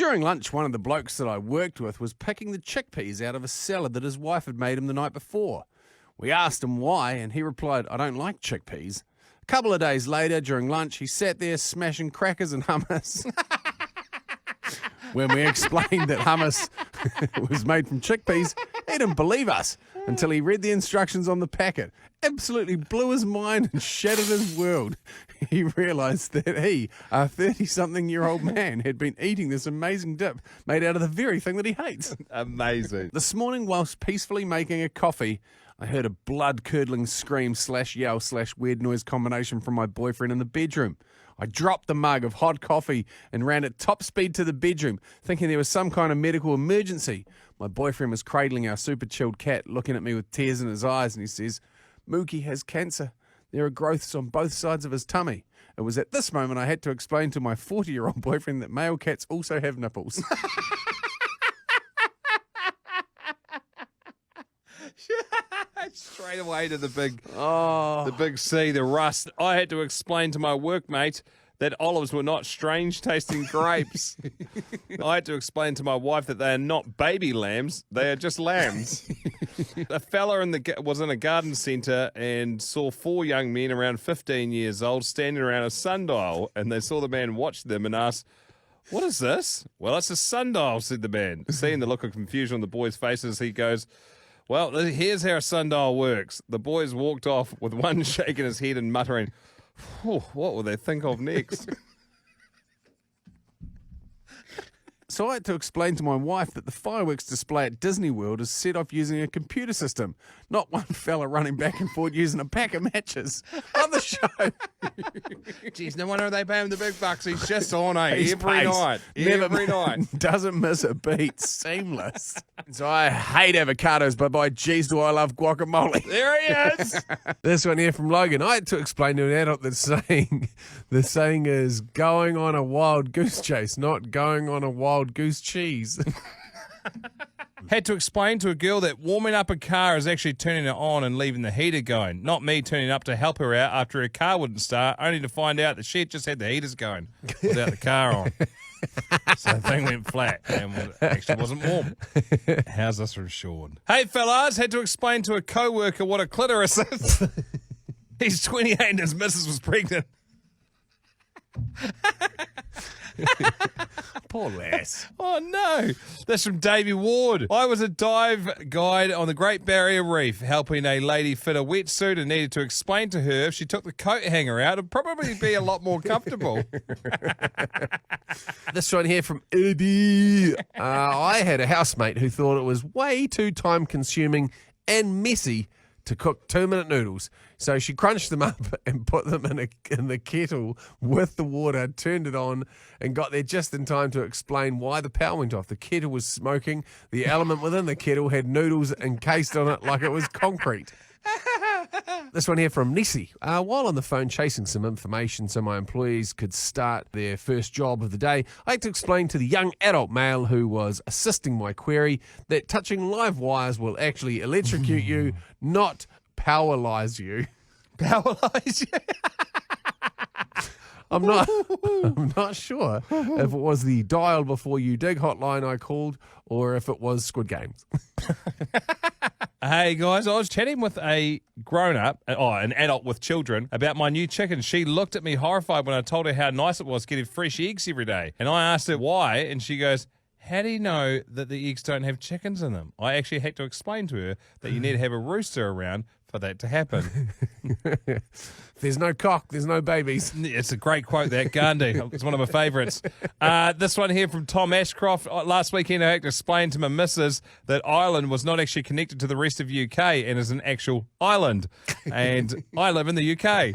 During lunch, one of the blokes that I worked with was picking the chickpeas out of a salad that his wife had made him the night before. We asked him why, and he replied, "I don't like chickpeas." A couple of days later, during lunch, he sat there smashing crackers and hummus. When we explained that hummus was made from chickpeas, he didn't believe us until he read the instructions on the packet. Absolutely blew his mind and shattered his world. He realised that he, a 30-something-year-old man, had been eating this amazing dip made out of the very thing that he hates. Amazing. This morning, whilst peacefully making a coffee, I heard a blood-curdling scream/yell/weird noise combination from my boyfriend in the bedroom. I dropped the mug of hot coffee and ran at top speed to the bedroom, thinking there was some kind of medical emergency. My boyfriend was cradling our super chilled cat, looking at me with tears in his eyes, and he says, "Mookie has cancer. There are growths on both sides of his tummy." It was at this moment I had to explain to my 40-year-old boyfriend that male cats also have nipples. Straight away to the big C, the rust. I had to explain to my workmate that olives were not strange tasting grapes. I had to explain to my wife that they are not baby lambs, they are just lambs. A fella was in a garden centre and saw four young men around 15 years old standing around a sundial, and they saw the man watch them and asked, "What is this?" "Well, it's a sundial," said the man. Seeing the look of confusion on the boys' faces, he goes, "Well, here's how a sundial works." The boys walked off with one shaking his head and muttering, "What will they think of next?" So I had to explain to my wife that the fireworks display at Disney World is set off using a computer system, not one fella running back and forth using a pack of matches. On the show. Jeez, no wonder they pay him the big bucks. He's just on, He's every pace. night. Every night. Doesn't miss a beat. Seamless. So I hate avocados, but by geez do I love guacamole. There he is. This one here from Logan. I had to explain to an adult that the saying is going on a wild goose chase, not going on a wild goose cheese. Had to explain to a girl that warming up a car is actually turning it on and leaving the heater going, not me turning up to help her out after her car wouldn't start, only to find out that she had just had the heaters going without the car on. So the thing went flat and actually wasn't warm. How's this from Sean? "Hey fellas, had to explain to a co-worker what a clitoris is." He's 28 and his missus was pregnant. Poor lass. Oh, no. That's from Davey Ward. "I was a dive guide on the Great Barrier Reef, helping a lady fit a wetsuit and needed to explain to her if she took the coat hanger out, it'd probably be a lot more comfortable." This one here from Eddie. I had a housemate who thought it was way too time-consuming and messy to cook 2-minute noodles. So she crunched them up and put them in the kettle with the water, turned it on, and got there just in time to explain why the power went off. The kettle was smoking. The element within the kettle had noodles encased on it like it was concrete. This one here from Nisi. While on the phone chasing some information so my employees could start their first job of the day, I had to explain to the young adult male who was assisting my query that touching live wires will actually electrocute you, not powerlize you. Powerlize you? I'm not sure if it was the dial before you dig hotline I called or if it was Squid Games. Hey guys, I was chatting with a grown-up, an adult with children, about my new chicken. She looked at me horrified when I told her how nice it was getting fresh eggs every day. And I asked her why, and she goes, "How do you know that the eggs don't have chickens in them?" I actually had to explain to her that you need to have a rooster around for that to happen. There's no cock, there's no babies. It's a great quote, that Gandhi. It's one of my favourites. This one here from Tom Ashcroft. Last weekend I had to explain to my missus that Ireland was not actually connected to the rest of UK and is an actual island. And I live in the UK.